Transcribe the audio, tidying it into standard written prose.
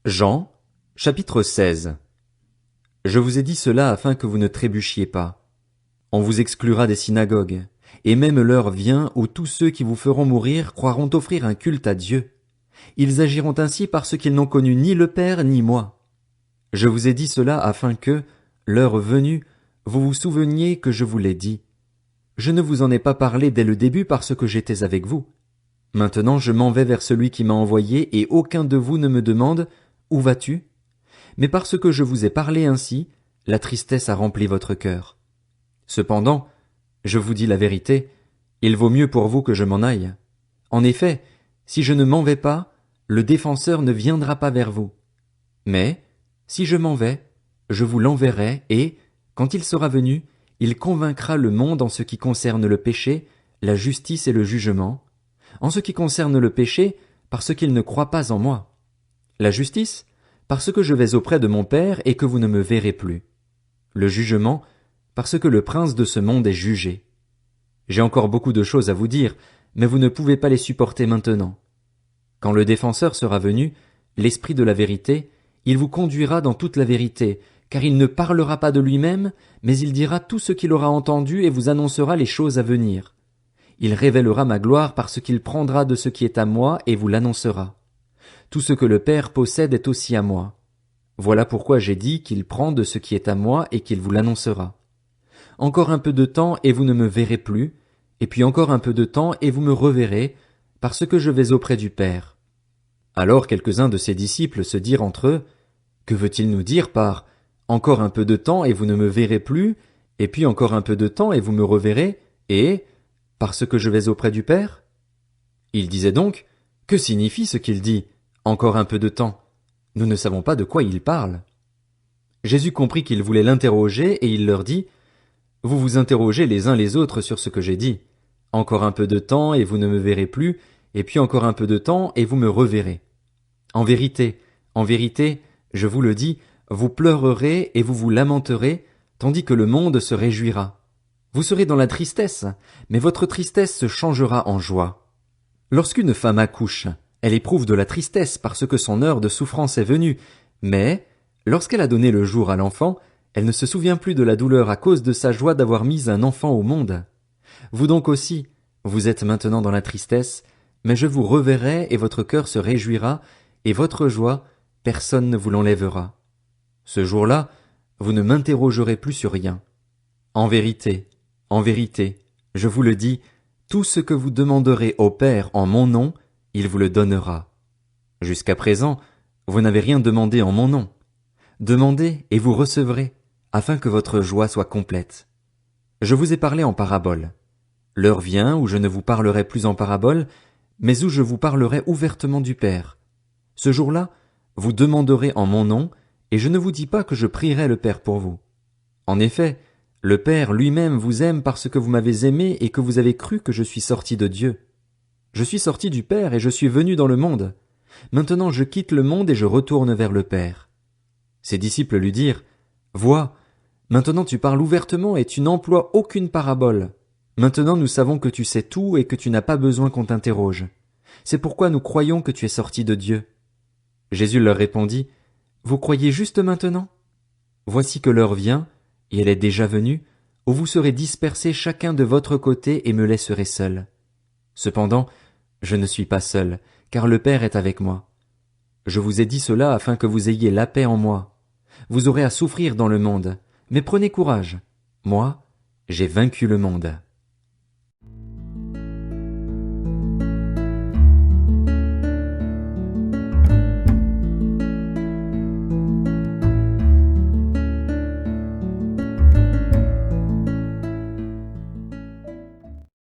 Jean, chapitre 16. Je vous ai dit cela afin que vous ne trébuchiez pas. On vous exclura des synagogues, et même l'heure vient où tous ceux qui vous feront mourir croiront offrir un culte à Dieu. Ils agiront ainsi parce qu'ils n'ont connu ni le Père ni moi. Je vous ai dit cela afin que, l'heure venue, vous vous souveniez que je vous l'ai dit. Je ne vous en ai pas parlé dès le début parce que j'étais avec vous. Maintenant je m'en vais vers celui qui m'a envoyé, et aucun de vous ne me demande « Où vas-tu » Mais parce que je vous ai parlé ainsi, la tristesse a rempli votre cœur. Cependant, je vous dis la vérité, il vaut mieux pour vous que je m'en aille. En effet, si je ne m'en vais pas, le défenseur ne viendra pas vers vous. Mais, si je m'en vais, je vous l'enverrai et, quand il sera venu, il convaincra le monde en ce qui concerne le péché, la justice et le jugement. En ce qui concerne le péché, parce qu'il ne croit pas en moi. La justice, parce que je vais auprès de mon Père et que vous ne me verrez plus. Le jugement, parce que le prince de ce monde est jugé. J'ai encore beaucoup de choses à vous dire, mais vous ne pouvez pas les supporter maintenant. Quand le défenseur sera venu, l'Esprit de la vérité, il vous conduira dans toute la vérité, car il ne parlera pas de lui-même, mais il dira tout ce qu'il aura entendu et vous annoncera les choses à venir. Il révélera ma gloire parce qu'il prendra de ce qui est à moi et vous l'annoncera. Tout ce que le Père possède est aussi à moi. Voilà pourquoi j'ai dit qu'il prend de ce qui est à moi et qu'il vous l'annoncera. Encore un peu de temps et vous ne me verrez plus, et puis encore un peu de temps et vous me reverrez, parce que je vais auprès du Père. Alors quelques-uns de ses disciples se dirent entre eux, que veut-il nous dire par « Encore un peu de temps et vous ne me verrez plus, et puis encore un peu de temps et vous me reverrez, et « Parce que je vais auprès du Père » Il disait donc, que signifie ce qu'il dit « Encore un peu de temps » Nous ne savons pas de quoi il parle. Jésus comprit qu'ils voulaient l'interroger et il leur dit « Vous vous interrogez les uns les autres sur ce que j'ai dit. Encore un peu de temps et vous ne me verrez plus, et puis encore un peu de temps et vous me reverrez. En vérité, je vous le dis, vous pleurerez et vous vous lamenterez, tandis que le monde se réjouira. Vous serez dans la tristesse, mais votre tristesse se changera en joie. Lorsqu'une femme accouche, elle éprouve de la tristesse parce que son heure de souffrance est venue, mais, lorsqu'elle a donné le jour à l'enfant, elle ne se souvient plus de la douleur à cause de sa joie d'avoir mis un enfant au monde. Vous donc aussi, vous êtes maintenant dans la tristesse, mais je vous reverrai et votre cœur se réjouira, et votre joie, personne ne vous l'enlèvera. Ce jour-là, vous ne m'interrogerez plus sur rien. En vérité, je vous le dis, tout ce que vous demanderez au Père en mon nom, il vous le donnera. Jusqu'à présent, vous n'avez rien demandé en mon nom. Demandez et vous recevrez, afin que votre joie soit complète. Je vous ai parlé en parabole. L'heure vient où je ne vous parlerai plus en parabole, mais où je vous parlerai ouvertement du Père. Ce jour-là, vous demanderez en mon nom, et je ne vous dis pas que je prierai le Père pour vous. En effet, le Père lui-même vous aime parce que vous m'avez aimé et que vous avez cru que je suis sorti de Dieu. Je suis sorti du Père et je suis venu dans le monde. Maintenant je quitte le monde et je retourne vers le Père. Ses disciples lui dirent, « Vois, maintenant tu parles ouvertement et tu n'emploies aucune parabole. Maintenant nous savons que tu sais tout et que tu n'as pas besoin qu'on t'interroge. C'est pourquoi nous croyons que tu es sorti de Dieu. » Jésus leur répondit, « Vous croyez juste maintenant ? Voici que l'heure vient, et elle est déjà venue, où vous serez dispersés chacun de votre côté et me laisserez seul. Cependant, je ne suis pas seul, car le Père est avec moi. Je vous ai dit cela afin que vous ayez la paix en moi. Vous aurez à souffrir dans le monde, mais prenez courage. Moi, j'ai vaincu le monde. »